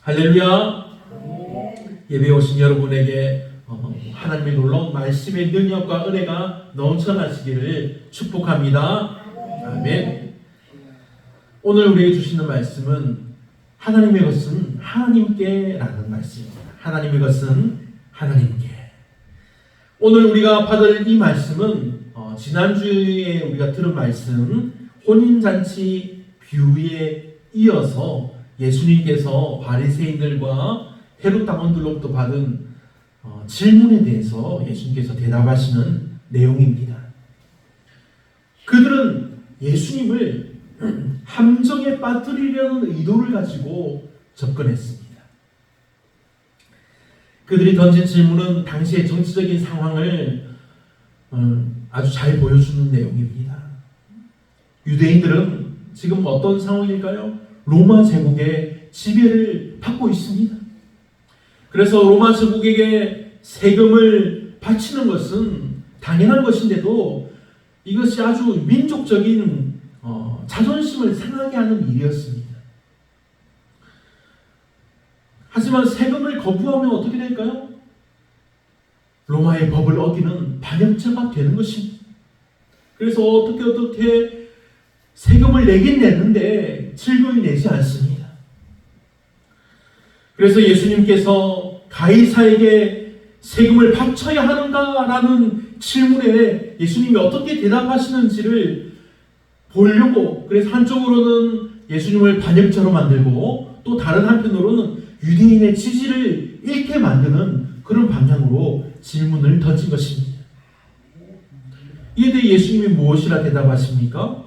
할렐루야. 예배에 오신 여러분에게 하나님의 놀라운 말씀의 능력과 은혜가 넘쳐나시기를 축복합니다. 아멘. 오늘 우리에게 주시는 말씀은 하나님의 것은 하나님께 라는 말씀입니다. 하나님의 것은 하나님께. 오늘 우리가 받을 이 말씀은 지난주에 우리가 들은 말씀 혼인잔치 비유에 이어서 예수님께서 바리새인들과 헤롯 당원들로부터 받은 질문에 대해서 예수님께서 대답하시는 내용입니다. 그들은 예수님을 함정에 빠뜨리려는 의도를 가지고 접근했습니다. 그들이 던진 질문은 당시의 정치적인 상황을 아주 잘 보여주는 내용입니다. 유대인들은 지금 어떤 상황일까요? 로마 제국의 지배를 받고 있습니다. 그래서 로마 제국에게 세금을 바치는 것은 당연한 것인데도 이것이 아주 민족적인 자존심을 상하게 하는 일이었습니다. 하지만 세금을 거부하면 어떻게 될까요? 로마의 법을 어기는 반역자가 되는 것입니다. 그래서 어떻게 세금을 내긴 내는데 즐거이 내지 않습니다. 그래서 예수님께서 가이사에게 세금을 바쳐야 하는가라는 질문에 예수님이 어떻게 대답하시는지를 보려고, 그래서 한쪽으로는 예수님을 반역자로 만들고 또 다른 한편으로는 유대인의 지지를 잃게 만드는 그런 방향으로 질문을 던진 것입니다. 이에 대해 예수님이 무엇이라 대답하십니까?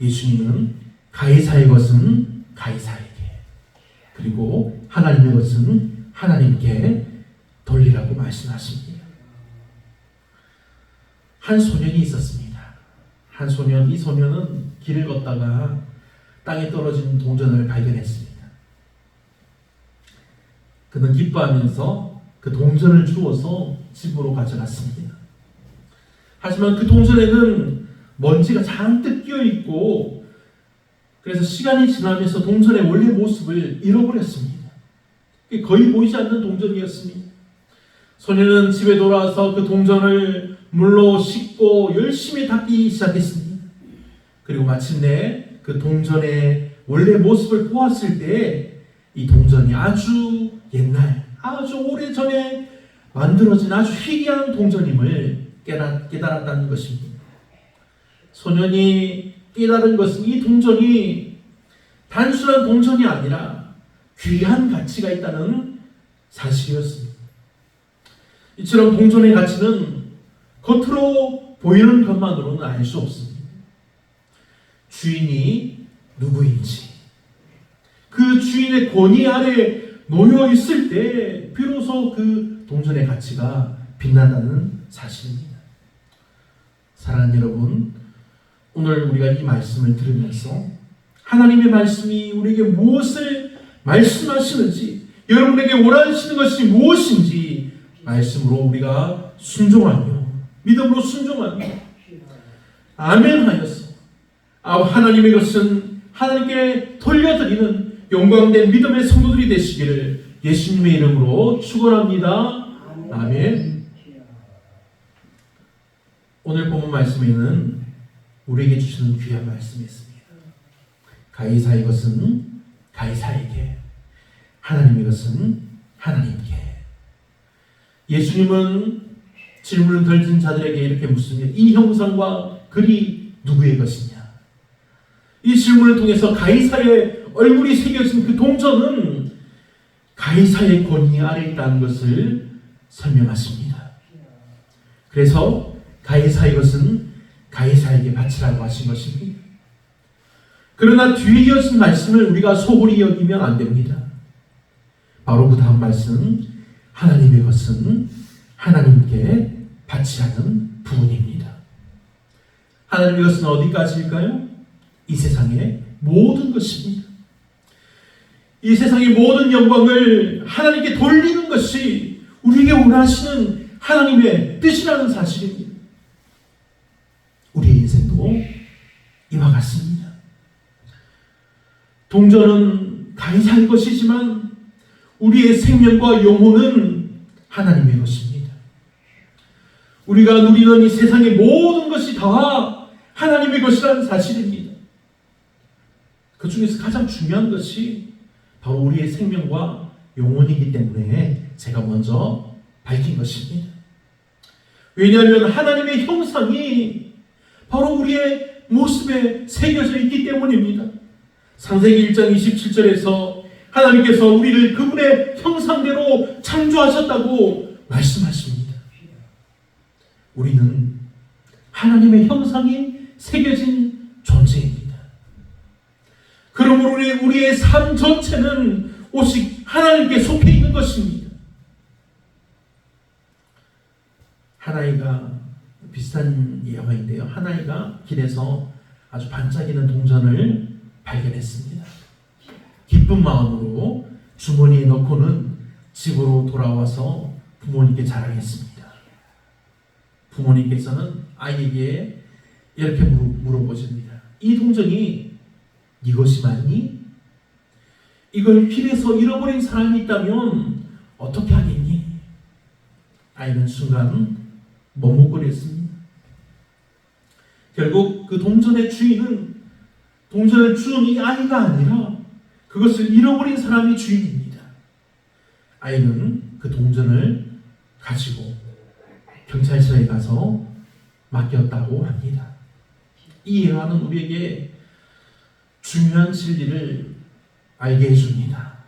예수님은 가이사의 것은 가이사에게, 그리고 하나님의 것은 하나님께 돌리라고 말씀하십니다. 한 소년이 있었습니다. 이 소년은 길을 걷다가 땅에 떨어진 동전을 발견했습니다. 그는 기뻐하면서 그 동전을 주워서 집으로 가져갔습니다. 하지만 그 동전에는 먼지가 잔뜩 끼어있고, 그래서 시간이 지나면서 동전의 원래 모습을 잃어버렸습니다. 거의 보이지 않는 동전이었습니다. 소년은 집에 돌아와서 그 동전을 물로 씻고 열심히 닦기 시작했습니다. 그리고 마침내 그 동전의 원래 모습을 보았을 때 이 동전이 아주 옛날, 아주 오래전에 만들어진 아주 희귀한 동전임을 깨달았다는 것입니다. 소년이 깨달은 것은 이 동전이 단순한 동전이 아니라 귀한 가치가 있다는 사실이었습니다. 이처럼 동전의 가치는 겉으로 보이는 것만으로는 알 수 없습니다. 주인이 누구인지, 그 주인의 권위 아래 놓여 있을 때 비로소 그 동전의 가치가 빛난다는 사실입니다. 사랑하는 여러분, 오늘 우리가 이 말씀을 들으면서 하나님의 말씀이 우리에게 무엇을 말씀하시는지, 여러분에게 원하시는 것이 무엇인지 말씀으로 우리가 순종하며 믿음으로 순종하며 아멘 하여서 하나님의 것은 하나님께 돌려드리는 영광된 믿음의 성도들이 되시기를 예수님의 이름으로 축원합니다. 아멘. 오늘 본문 말씀에는 우리에게 주시는 귀한 말씀이 있습니다. 가이사의 것은 가이사에게, 하나님의 것은 하나님께. 예수님은 질문을 던진 자들에게 이렇게 묻습니다. 이 형상과 글이 누구의 것이냐? 이 질문을 통해서 가이사의 얼굴이 새겨진 그 동전은 가이사의 권위 아래 있다는 것을 설명하십니다. 그래서 가이사의 것은 가이사에게 바치라고 하신 것입니다. 그러나 뒤에 이어진 말씀을 우리가 소홀히 여기면 안 됩니다. 바로 그 다음 말씀, 하나님의 것은 하나님께 바치라는 부분입니다. 하나님의 것은 어디까지일까요? 이 세상의 모든 것입니다. 이 세상의 모든 영광을 하나님께 돌리는 것이 우리에게 원하시는 하나님의 뜻이라는 사실입니다. 우리의 인생도 이와 같습니다. 동전은 가이사의 것이지만 우리의 생명과 영혼은 하나님의 것입니다. 우리가 누리는 이 세상의 모든 것이 다 하나님의 것이라는 사실입니다. 그 중에서 가장 중요한 것이 바로 우리의 생명과 영혼이기 때문에 제가 먼저 밝힌 것입니다. 왜냐하면 하나님의 형상이 바로 우리의 모습에 새겨져 있기 때문입니다. 창세기 1장 27절에서 하나님께서 우리를 그분의 형상대로 창조하셨다고 말씀하십니다. 우리는 하나님의 형상이 새겨진 존재입니다. 그러므로 우리의 삶 전체는 오직 하나님께 속해 있는 것입니다. 하나이가 비슷한 영화인데요. 하나이가 길에서 아주 반짝이는 동전을 발견했습니다. 기쁜 마음으로 주머니에 넣고는 집으로 돌아와서 부모님께 자랑했습니다. 부모님께서는 아이에게 이렇게 물어보십니다. 이 동전이 네 것이 맞니? 이걸 길에서 잃어버린 사람이 있다면 어떻게 하겠니? 아이는 순간 머뭇거렸습니다. 결국 그 동전의 주인은 동전을 준 이 아이가 아니라 그것을 잃어버린 사람이 주인입니다. 아이는 그 동전을 가지고 경찰서에 가서 맡겼다고 합니다. 이 예화는 우리에게 중요한 진리를 알게 해줍니다.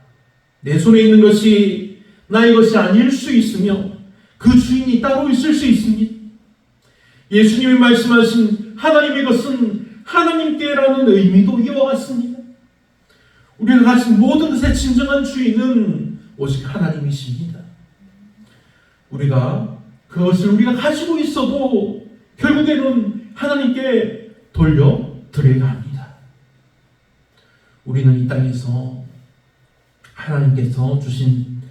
내 손에 있는 것이 나의 것이 아닐 수 있으며 그 주인이 따로 있을 수 있습니다. 예수님이 말씀하신 하나님의 것은 하나님께라는 의미도 이와 같습니다. 우리가 가진 모든 것의 진정한 주인은 오직 하나님이십니다. 우리가 그것을 우리가 가지고 있어도 결국에는 하나님께 돌려드려야 합니다. 우리는 이 땅에서 하나님께서 주신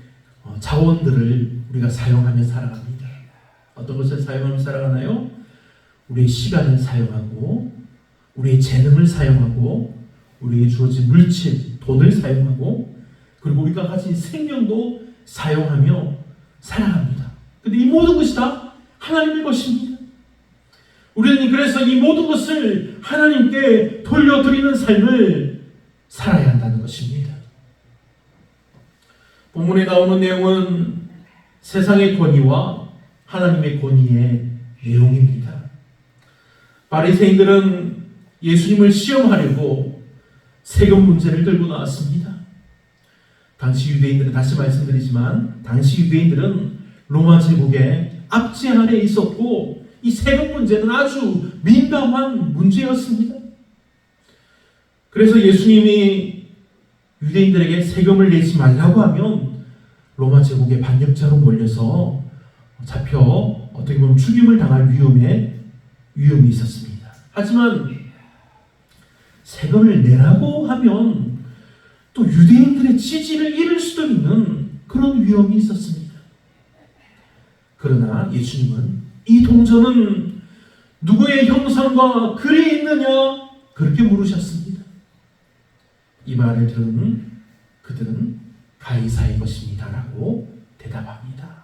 자원들을 우리가 사용하며 살아갑니다. 어떤 것을 사용하며 살아가나요? 우리의 시간을 사용하고 우리의 재능을 사용하고 우리에게 주어진 물질, 돈을 사용하고 그리고 우리가 가진 생명도 사용하며 살아갑니다. 근데 이 모든 것이 다 하나님의 것입니다. 우리는 그래서 이 모든 것을 하나님께 돌려드리는 삶을 살아야 한다는 것입니다. 본문에 나오는 내용은 세상의 권위와 하나님의 권위의 내용입니다. 바리새인들은 예수님을 시험하려고 세금 문제를 들고 나왔습니다. 당시 유대인들은, 다시 말씀드리지만 당시 유대인들은 로마 제국의 압제 아래에 있었고 이 세금 문제는 아주 민감한 문제였습니다. 그래서 예수님이 유대인들에게 세금을 내지 말라고 하면 로마 제국의 반역자로 몰려서 잡혀 어떻게 보면 죽임을 당할 위험이 있었습니다. 하지만 세금을 내라고 하면 또 유대인들의 지지를 잃을 수도 있는 그런 위험이 있었습니다. 그러나 예수님은 이 동전은 누구의 형상과 글이 있느냐? 그렇게 물으셨습니다. 이 말을 들은 그들은 가이사의 것입니다 라고 대답합니다.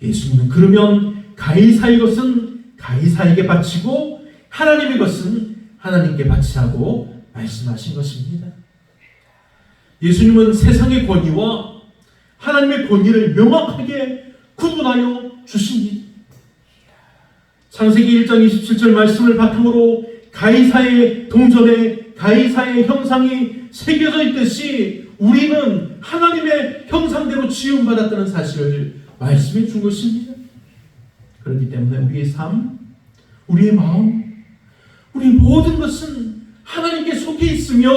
예수님은 그러면 가이사의 것은 가이사에게 바치고 하나님의 것은 하나님께 바치라고 말씀하신 것입니다. 예수님은 세상의 권위와 하나님의 권위를 명확하게 구분하여 주십니다. 창세기 1장 27절 말씀을 바탕으로 가이사의 동전에 가이사의 형상이 새겨져 있듯이 우리는 하나님의 형상대로 지음받았다는 사실을 말씀해 준 것입니다. 그렇기 때문에 우리의 삶, 우리의 마음, 우리 모든 것은 하나님께 속해 있으며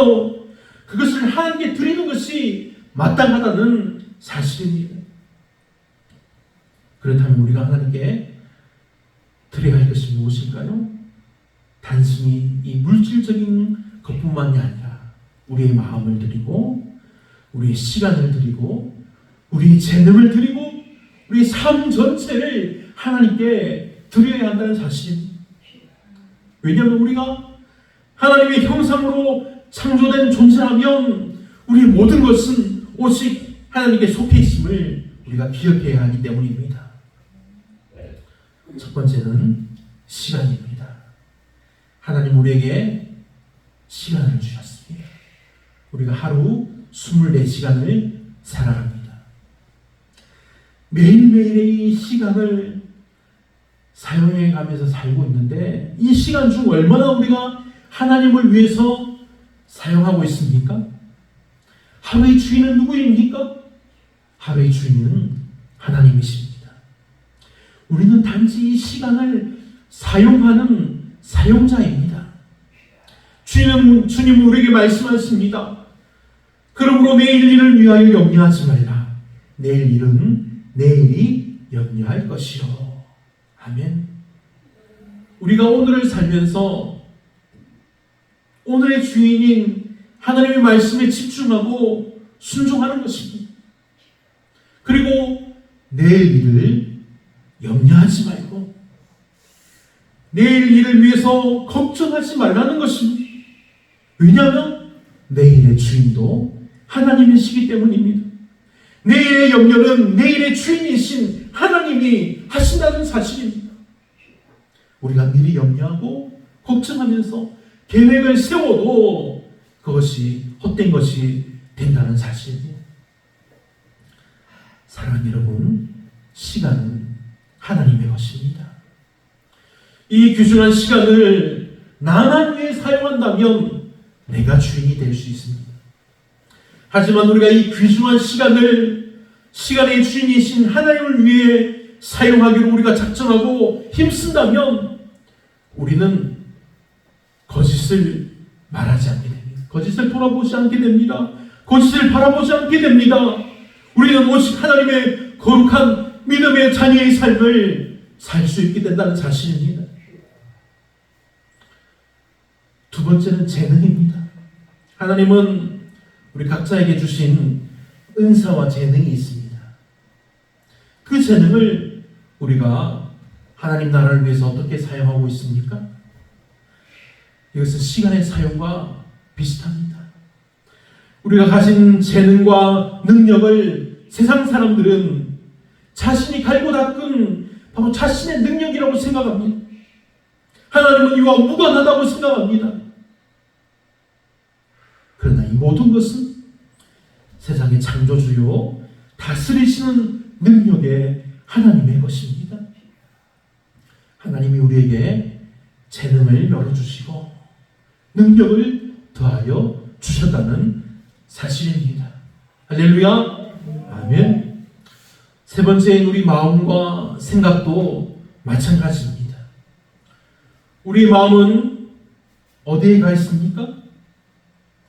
그것을 하나님께 드리는 것이 마땅하다는 사실입니다. 그렇다면 우리가 하나님께 드려야 할 것이 무엇일까요? 단순히 이 물질적인 것뿐만이 아니라 우리의 마음을 드리고 우리의 시간을 드리고 우리의 재능을 드리고 우리의 삶 전체를 하나님께 드려야 한다는 사실입니다. 왜냐하면 우리가 하나님의 형상으로 창조된 존재라면 우리의 모든 것은 오직 하나님께 속해 있음을 우리가 기억해야 하기 때문입니다. 첫 번째는 시간입니다. 하나님 우리에게 시간을 주셨습니다. 우리가 하루 24시간을 살아갑니다. 매일매일의 이 시간을 사용해 가면서 살고 있는데 이 시간 중 얼마나 우리가 하나님을 위해서 사용하고 있습니까? 하루의 주인은 누구입니까? 하루의 주인은 하나님이십니다. 우리는 단지 이 시간을 사용하는 사용자입니다. 주님은 우리에게 말씀하십니다. 그러므로 내일 일을 위하여 염려하지 말라. 내일 일은 내일이 염려할 것이요. 아멘. 우리가 오늘을 살면서 오늘의 주인인 하나님의 말씀에 집중하고 순종하는 것입니다. 그리고 내일 일을 염려하지 말고 내일 일을 위해서 걱정하지 말라는 것입니다. 왜냐하면 내일의 주인도 하나님이시기 때문입니다. 내일의 염려는 내일의 주인이신 하나님이 하신다는 사실입니다. 우리가 미리 염려하고 걱정하면서 계획을 세워도 그것이 헛된 것이 된다는 사실입니다. 사랑하는 여러분, 시간은 하나님의 것입니다. 이 귀중한 시간을 나만 위해 사용한다면 내가 주인이 될 수 있습니다. 하지만 우리가 이 귀중한 시간을 시간의 주인이신 하나님을 위해 사용하기로 우리가 작정하고 힘쓴다면 우리는 거짓을 말하지 않게 됩니다. 거짓을 돌아보지 않게 됩니다. 거짓을 바라보지 않게 됩니다. 우리는 오직 하나님의 거룩한 믿음의 자녀의 삶을 살 수 있게 된다는 사실입니다. 두 번째는 재능입니다. 하나님은 우리 각자에게 주신 은사와 재능이 있습니다. 그 재능을 우리가 하나님 나라를 위해서 어떻게 사용하고 있습니까? 이것은 시간의 사용과 비슷합니다. 우리가 가진 재능과 능력을 세상 사람들은 자신이 갈고 닦은 바로 자신의 능력이라고 생각합니다. 하나님은 이와 무관하다고 생각합니다. 그러나 이 모든 것은 세상의 창조주요 다스리시는 능력의 하나님의 것입니다. 하나님이 우리에게 재능을 열어주시고 능력을 더하여 주셨다는 사실입니다. 할렐루야. 아멘. 세 번째인 우리 마음과 생각도 마찬가지입니다. 우리 마음은 어디에 가 있습니까?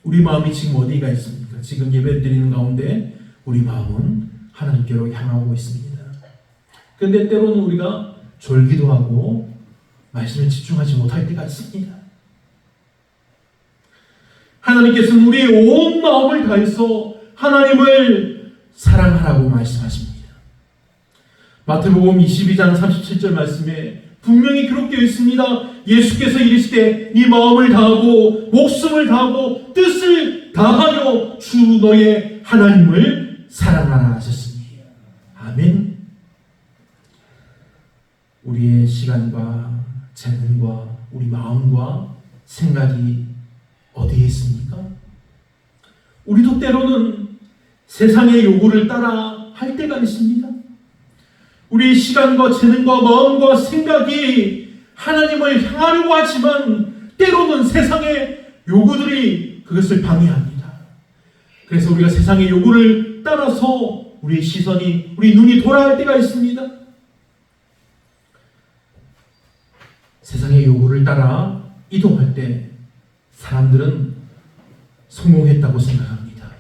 우리 마음이 지금 어디에 가 있습니까? 지금 예배 드리는 가운데 우리 마음은 하나님께로 향하고 있습니다. 그런데 때로는 우리가 졸기도 하고 말씀에 집중하지 못할 때가 있습니다. 하나님께서는 우리의 온 마음을 다해서 하나님을 사랑하라고 말씀하십니다. 마태복음 22장 37절 말씀에 분명히 그렇게 되어 있습니다. 예수께서 이르시되 네 마음을 다하고 목숨을 다하고 뜻을 다하여 주 너의 하나님을 사랑하라 하셨습니다. 아멘. 우리의 시간과 재능과 우리 마음과 생각이 어디에 있습니까? 우리도 때로는 세상의 요구를 따라 할 때가 있습니다. 우리의 시간과 재능과 마음과 생각이 하나님을 향하려고 하지만 때로는 세상의 요구들이 그것을 방해합니다. 그래서 우리가 세상의 요구를 따라서 우리의 시선이, 우리 눈이 돌아갈 때가 있습니다. 세상의 요구를 따라 이동할 때 사람들은 성공했다고 생각합니다.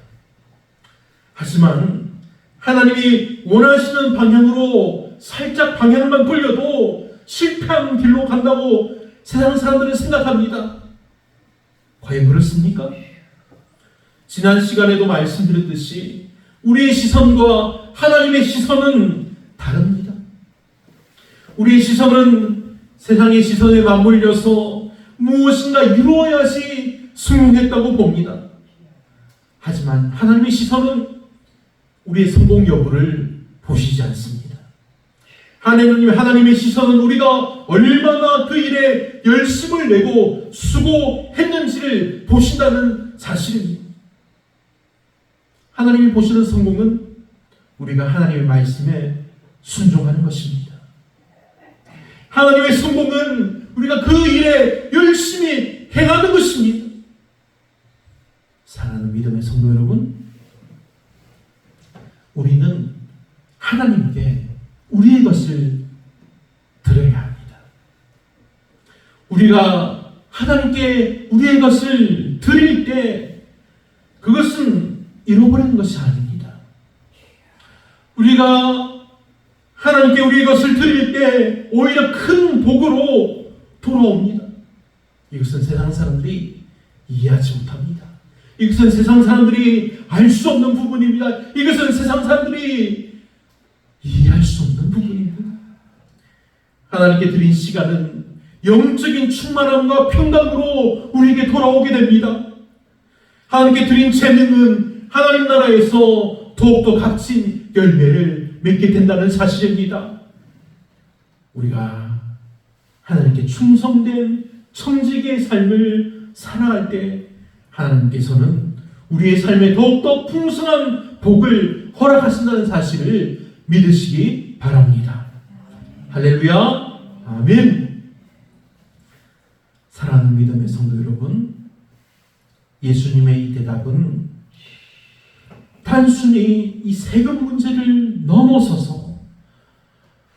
하지만 하나님이 원하시는 방향으로 살짝 방향만 돌려도 실패한 길로 간다고 세상 사람들은 생각합니다. 과연 그렇습니까? 지난 시간에도 말씀드렸듯이 우리의 시선과 하나님의 시선은 다릅니다. 우리의 시선은 세상의 시선에 맞물려서 무엇인가 이루어야지 성공했다고 봅니다. 하지만 하나님의 시선은 우리의 성공 여부를 보시지 않습니다. 하나님의 시선은 우리가 얼마나 그 일에 열심을 내고 수고했는지를 보신다는 사실입니다. 하나님이 보시는 성공은 우리가 하나님의 말씀에 순종하는 것입니다. 하나님의 성공은 우리가 그 일에 열심히 행하는 것입니다. 사랑하는 믿음의 성도 여러분, 우리는 하나님께 우리의 것을 드려야 합니다. 우리가 하나님께 우리의 것을 드릴 때 그것은 잃어버리는 것이 아닙니다. 우리가 하나님께 우리의 것을 드릴 때 오히려 큰 복으로 돌아옵니다. 이것은 세상 사람들이 이해하지 못합니다. 이것은 세상 사람들이 알 수 없는 부분입니다. 이것은 세상 사람들이 이해할 수 없는 부분입니다. 하나님께 드린 시간은 영적인 충만함과 평강으로 우리에게 돌아오게 됩니다. 하나님께 드린 재능은 하나님 나라에서 더욱더 값진 열매를 맺게 된다는 사실입니다. 우리가 하나님께 충성된 청지기의 삶을 살아갈 때 하나님께서는 우리의 삶에 더욱더 풍성한 복을 허락하신다는 사실을 믿으시기 바랍니다. 할렐루야, 아멘. 사랑하는 믿음의 성도 여러분, 예수님의 이 대답은 단순히 이 세금 문제를 넘어서서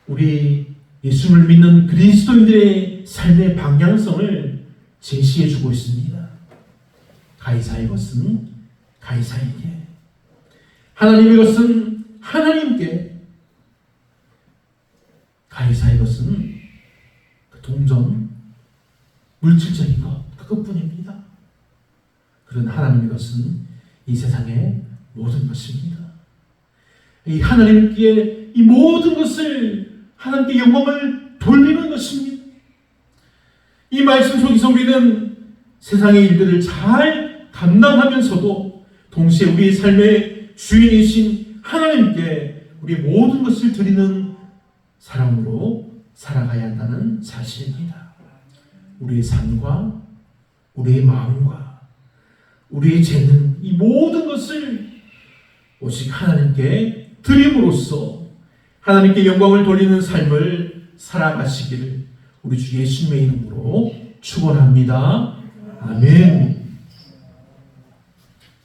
우리 예수를 믿는 그리스도인들의 삶의 방향성을 제시해주고 있습니다. 가이사의 것은 가이사에게, 하나님의 것은 하나님께, 가이사의 것은 그 동전, 물질적인 것, 그것뿐입니다. 그런 하나님의 것은 이 세상의 모든 것입니다. 이 하나님께 이 모든 것을 하나님께 영광을 돌리는 것입니다. 이 말씀 속에서 우리는 세상의 일들을 잘 감당하면서도 동시에 우리의 삶의 주인이신 하나님께 우리의 모든 것을 드리는 사람으로 살아가야 한다는 사실입니다. 우리의 삶과 우리의 마음과 우리의 재능, 이 모든 것을 오직 하나님께 드림으로써 하나님께 영광을 돌리는 삶을 살아가시기를 우리 주 예수님의 이름으로 축원합니다. 아멘.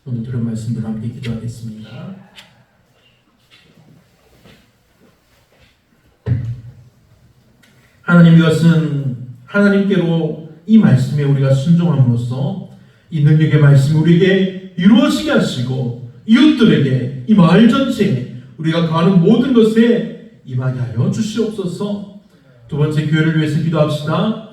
오늘 들은 말씀들 함께 기도하겠습니다. 하나님, 이것은 하나님께로 이 말씀에 우리가 순종함으로써 이 능력의 말씀이 우리에게 이루어지게 하시고 이웃들에게, 이 마을 전체에, 우리가 가는 모든 것에 임하게 하여 주시옵소서. 두 번째, 교회를 위해서 기도합시다.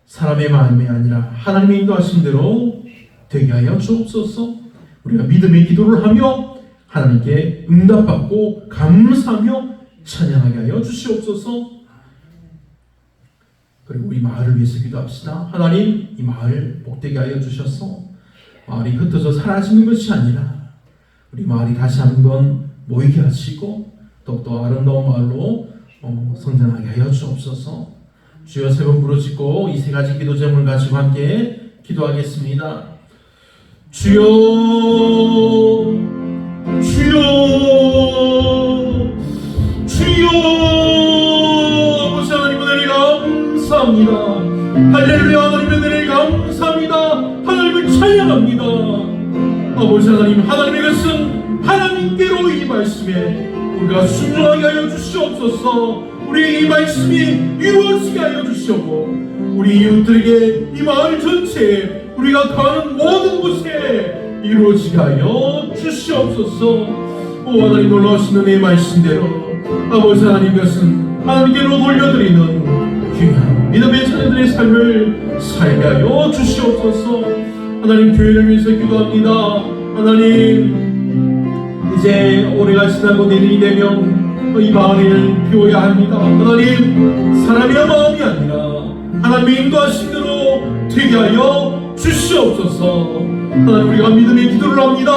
사람의 마음이 아니라 하나님의 인도하신 대로 되게 하여 주옵소서. 우리가 믿음의 기도를 하며 하나님께 응답받고 감사하며 찬양하게 하여 주시옵소서. 그리고 이 마을을 위해서 기도합시다. 하나님, 이 마을 복되게 하여 주셔서 마을이 흩어져 사라지는 것이 아니라 우리 마을이 다시 한번 모이게 하시고 더욱더 아름다운 마을로 성장하게 하여 주옵소서. 주여, 세 번 부르짖고 이 세 가지 기도 제목을 가지고 함께 기도하겠습니다. 주여, 주여, 주여. 아버지 하나님, 은혜를 감사합니다. 할렐루야. 하나님, 은혜를 감사합니다. 하나님을 찬양합니다. 아버지 하나님, 하나님의 것은 하나님께로 이 말씀에 우리가 순종하게 하여 주시옵소서. 우리 이 말씀이 이루어지게 하여 주시옵고 우리 이웃들에게, 이 마을 전체에, 우리가 가는 모든 곳에 이루어지게 하여 주시옵소서. 오 하나님, 놀라우신 은혜의 말씀대로 아버지 하나님, 것은 하나님께로 돌려드리는 귀한 믿음의 자녀들의 삶을 살게 하여 주시옵소서. 하나님, 교회를 위해서 기도합니다. 하나님, 이제 올해가 지나고 내년이 되면 이 마을을 비워야 합니다. 하나님, 사람의 마음이 아니라 하나님의 인도하신 대로 되게 하여 주시옵소서. 하나님, 우리가 믿음의 기도를 합니다.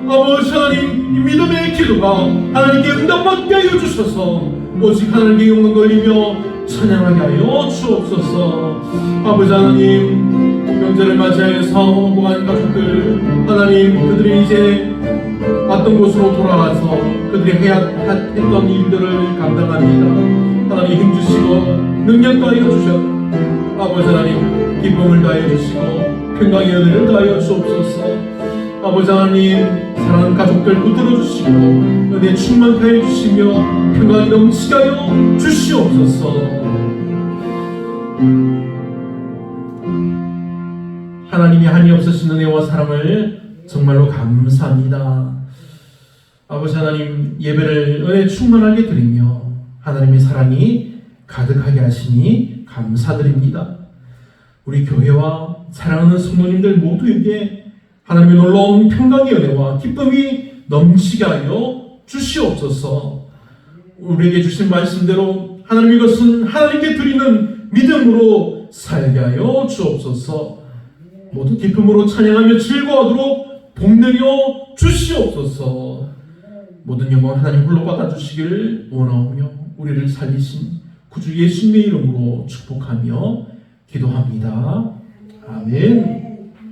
아버지 하나님, 이 믿음의 기도가 하나님께 응답받게 하여 주셔서 오직 하나님께 영광 돌리며 찬양하게 하여 주옵소서. 아버지 하나님, 명절을 맞이하여서 모아진 가족들, 하나님, 그들이 이제 왔던 곳으로 돌아와서 그들이 해야 했던 일들을 감당합니다. 하나님, 힘주시고 능력 더하여 주셔. 아버지 하나님, 기쁨을 더하여 주시고 평강의 은혜를 더하여 주옵소서. 아버지 하나님, 사랑하는 가족들 붙들어 주시고 은혜 충만케 하여 주시며 평강이 넘치게 하여 주시옵소서. 하나님이 한이 없으신 은혜와 사랑을 정말로 감사합니다. 아버지 하나님, 예배를 은혜 충만하게 드리며 하나님의 사랑이 가득하게 하시니 감사드립니다. 우리 교회와 사랑하는 성도님들 모두에게 하나님의 놀라운 평강의 은혜와 기쁨이 넘치게 하여 주시옵소서. 우리에게 주신 말씀대로 하나님, 이것은 하나님께 드리는 믿음으로 살게 하여 주옵소서. 모두 기쁨으로 찬양하며 즐거워하도록 복내려 주시옵소서. 모든 영광 하나님 홀로 받아주시기를 원하오며 우리를 살리신 구주 예수님의 이름으로 축복하며 기도합니다. 아멘.